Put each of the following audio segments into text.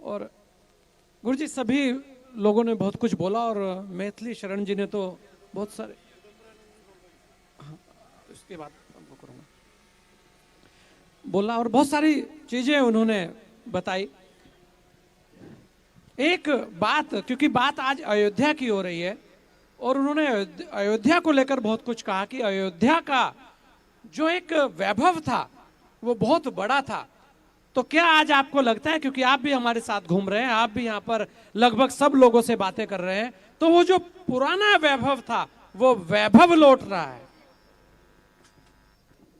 और गुरुजी सभी लोगों ने बहुत कुछ बोला और मैथिली शरण जी ने तो बहुत सारे, हाँ, इसके बाद वो करूँगा, बोला और बहुत सारी चीजें उन्होंने बताई। एक बात, क्योंकि बात आज अयोध्या की हो रही है और उन्होंने अयोध्या को लेकर बहुत कुछ कहा कि अयोध्या का जो एक वैभव था वो बहुत बड़ा था। तो क्या आज आपको लगता है, क्योंकि आप भी हमारे साथ घूम रहे हैं, आप भी यहाँ पर लगभग सब लोगों से बातें कर रहे हैं, तो वो जो पुराना वैभव था वो वैभव लौट रहा है?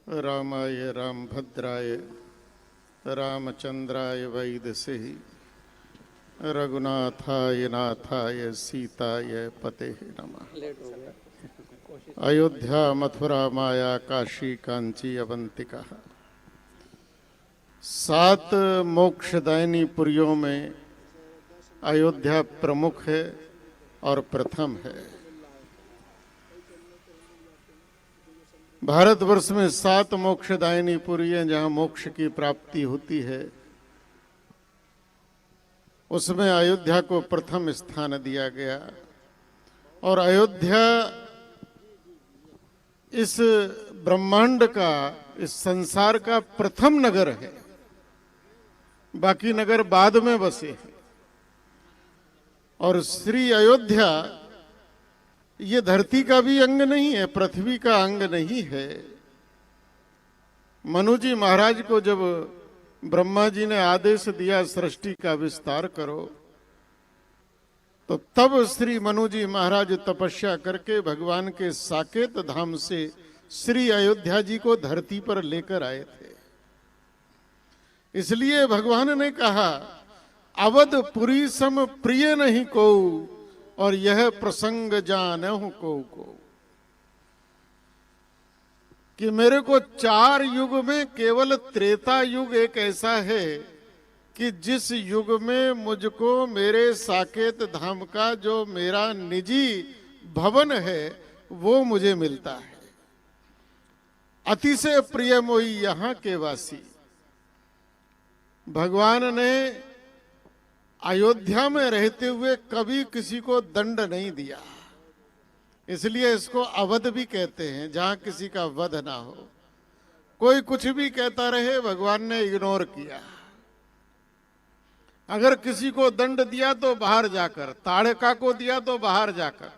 रामाय रामभद्राय रामचंद्राय वैदसेहि रघुनाथाय नाथाय सीताय पते नमः। अयोध्या मथुरा माया काशी कांची अवंतिका, 7 मोक्षदायिनी पुरियों में अयोध्या प्रमुख है और प्रथम है। भारतवर्ष में 7 मोक्षदायिनी पुरी हैं जहाँ मोक्ष की प्राप्ति होती है, उसमें अयोध्या को प्रथम स्थान दिया गया। और अयोध्या इस ब्रह्मांड का, इस संसार का प्रथम नगर है, बाकी नगर बाद में बसे हैं। और श्री अयोध्या ये धरती का भी अंग नहीं है, पृथ्वी का अंग नहीं है। मनु जी महाराज को जब ब्रह्मा जी ने आदेश दिया सृष्टि का विस्तार करो, तो तब श्री मनु जी महाराज तपस्या करके भगवान के साकेत धाम से श्री अयोध्या जी को धरती पर लेकर आए थे। इसलिए भगवान ने कहा, अवधपुरी सम प्रिय नहीं को, और यह प्रसंग जानहु को। कि मेरे को 4 युग में केवल त्रेता युग एक ऐसा है कि जिस युग में मुझको मेरे साकेत धाम का जो मेरा निजी भवन है वो मुझे मिलता है। अतिशय प्रिय मोही यहाँ के वासी। भगवान ने अयोध्या में रहते हुए कभी किसी को दंड नहीं दिया, इसलिए इसको अवध भी कहते हैं, जहां किसी का वध ना हो। कोई कुछ भी कहता रहे, भगवान ने इग्नोर किया। अगर किसी को दंड दिया तो बाहर जाकर, ताड़का को दिया तो बाहर जाकर,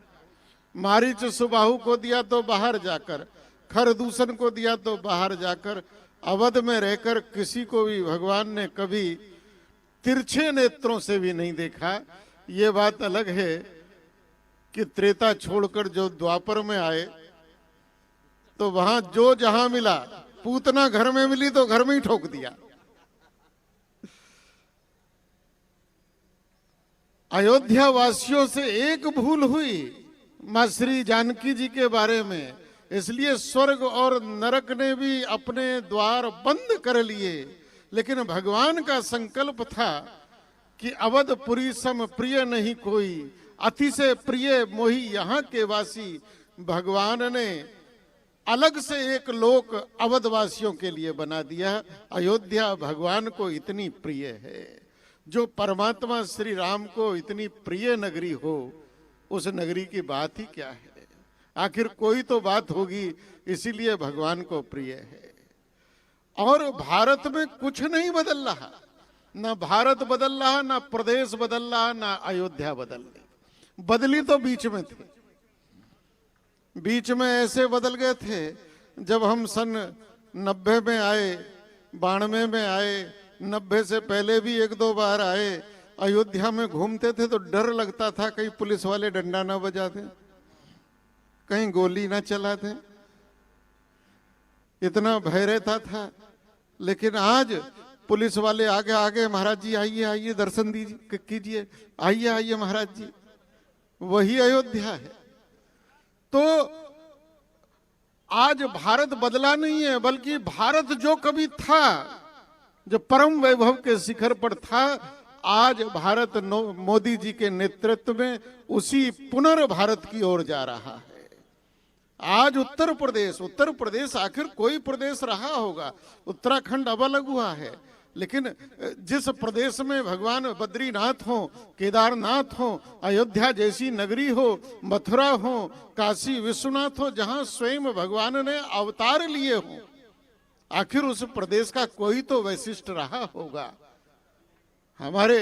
मारीच सुबाहु को दिया तो बाहर जाकर, खरदूषण को दिया तो बाहर जाकर, अवध में रहकर किसी को भी भगवान ने कभी तिरछे नेत्रों से भी नहीं देखा। ये बात अलग है कि त्रेता छोड़कर जो द्वापर में आए तो वहां जो जहां मिला, पूतना घर में मिली तो घर में ही ठोक दिया। अयोध्या वासियों से एक भूल हुई मां श्री जानकी जी के बारे में, इसलिए स्वर्ग और नरक ने भी अपने द्वार बंद कर लिए। लेकिन भगवान का संकल्प था कि अवधपुरी सम प्रिय नहीं कोई, अतिशय प्रिय मोही यहाँ के वासी। भगवान ने अलग से एक लोक अवधवासियों के लिए बना दिया। अयोध्या भगवान को इतनी प्रिय है, जो परमात्मा श्री राम को इतनी प्रिय नगरी हो, उस नगरी की बात ही क्या है। आखिर कोई तो बात होगी, इसीलिए भगवान को प्रिय है। और भारत में कुछ नहीं बदल रहा, ना भारत बदल रहा, ना प्रदेश बदल रहा, ना अयोध्या बदल रही। बदली तो बीच में थी, बीच में ऐसे बदल गए थे जब हम सन 90 में आए, 92 में आए, 90 से पहले भी 1-2 बार आए। अयोध्या में घूमते थे तो डर लगता था कहीं पुलिस वाले डंडा ना बजा दें, कहीं गोली ना चला दें, इतना भय रहता था। लेकिन आज पुलिस वाले आगे आगे, महाराज जी आइए आइए दर्शन दीजिए कीजिए, आइए आइए महाराज जी। वही अयोध्या है। तो आज भारत बदला नहीं है, बल्कि भारत जो कभी था, जो परम वैभव के शिखर पर था, आज भारत मोदी जी के नेतृत्व में उसी पुनर्भारत की ओर जा रहा है। आज उत्तर प्रदेश आखिर कोई प्रदेश रहा होगा, उत्तराखंड अब अलग हुआ है, लेकिन जिस प्रदेश में भगवान बद्रीनाथ हो, केदारनाथ हो, अयोध्या जैसी नगरी हो, मथुरा हो, काशी विश्वनाथ हो, जहां स्वयं भगवान ने अवतार लिए हो, आखिर उस प्रदेश का कोई तो वैशिष्ट रहा होगा। हमारे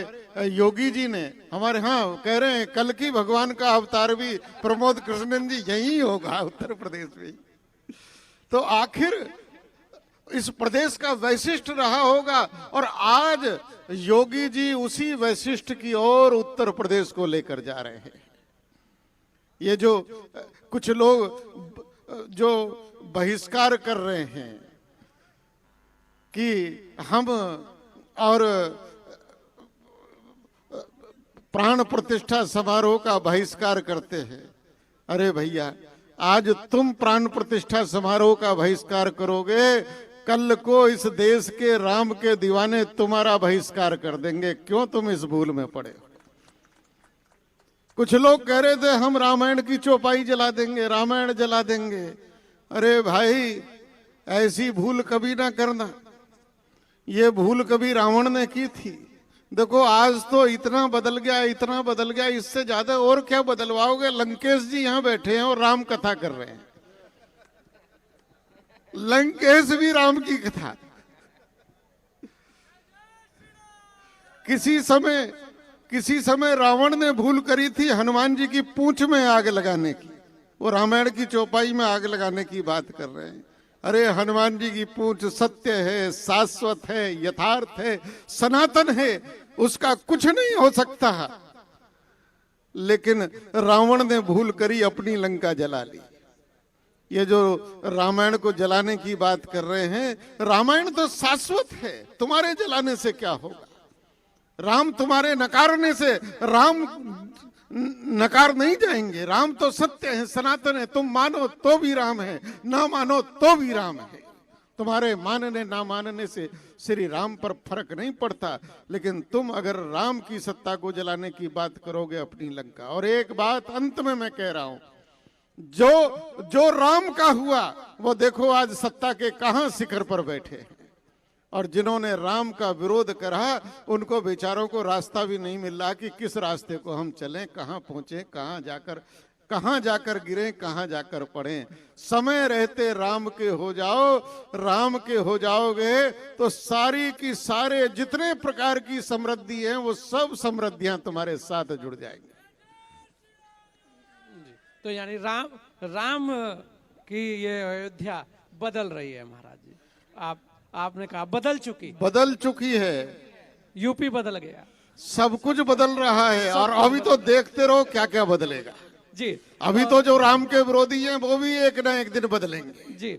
योगी जी ने हमारे यहाँ कह रहे हैं कल की भगवान का अवतार भी प्रमोद कृष्णन जी यही होगा, उत्तर प्रदेश में। तो आखिर इस प्रदेश का वैशिष्ट रहा होगा, और आज योगी जी उसी वैशिष्ट की ओर उत्तर प्रदेश को लेकर जा रहे हैं। ये जो कुछ लोग जो बहिष्कार कर रहे हैं कि हम और प्राण प्रतिष्ठा समारोह का बहिष्कार करते हैं, अरे भैया, आज तुम प्राण प्रतिष्ठा समारोह का बहिष्कार करोगे, कल को इस देश के राम के दीवाने तुम्हारा बहिष्कार कर देंगे। क्यों तुम इस भूल में पड़े हो? कुछ लोग कह रहे थे हम रामायण की चौपाई जला देंगे, रामायण जला देंगे। अरे भाई, ऐसी भूल कभी ना करना। ये भूल कभी रावण ने की थी। देखो आज तो इतना बदल गया, इतना बदल गया, इससे ज्यादा और क्या बदलवाओगे? लंकेश जी यहाँ बैठे हैं और राम कथा कर रहे हैं। लंकेश भी राम की कथा। किसी समय रावण ने भूल करी थी हनुमान जी की पूंछ में आग लगाने की। वो रामायण की चौपाई में आग लगाने की बात कर रहे हैं। अरे हनुमान जी की पूंछ सत्य है, शाश्वत है, यथार्थ है, सनातन है, उसका कुछ नहीं हो सकता। लेकिन रावण ने भूल करी, अपनी लंका जला ली। ये जो रामायण को जलाने की बात कर रहे हैं, रामायण तो शाश्वत है, तुम्हारे जलाने से क्या होगा? राम तुम्हारे नकारने से राम नकार नहीं जाएंगे। राम तो सत्य है, सनातन है। तुम मानो तो भी राम है, ना मानो तो भी राम है। तुम्हारे मानने ना मानने से श्री राम पर फर्क नहीं पड़ता। लेकिन तुम अगर राम की सत्ता को जलाने की बात करोगे, अपनी लंका। और एक बात अंत में मैं कह रहा हूं, जो राम का हुआ वो देखो आज सत्ता के कहां शिखर पर बैठे हैं। और जिन्होंने राम का विरोध करा, उनको बेचारों को रास्ता भी नहीं मिल रहा कि किस रास्ते को हम चलें, कहां पहुंचे, कहां जाकर गिरे, कहां जाकर पड़े। समय रहते राम के हो जाओ। राम के हो जाओगे तो सारी की सारे जितने प्रकार की समृद्धि है, वो सब समृद्धियां तुम्हारे साथ जुड़ जाएंगी। तो यानी राम की ये अयोध्या बदल रही है महाराज जी। आपने कहा बदल चुकी है। यूपी बदल गया, सब कुछ बदल रहा है। और अभी तो देखते रहो क्या क्या बदलेगा जी। अभी तो जो राम के विरोधी हैं वो भी एक ना एक दिन बदलेंगे जी।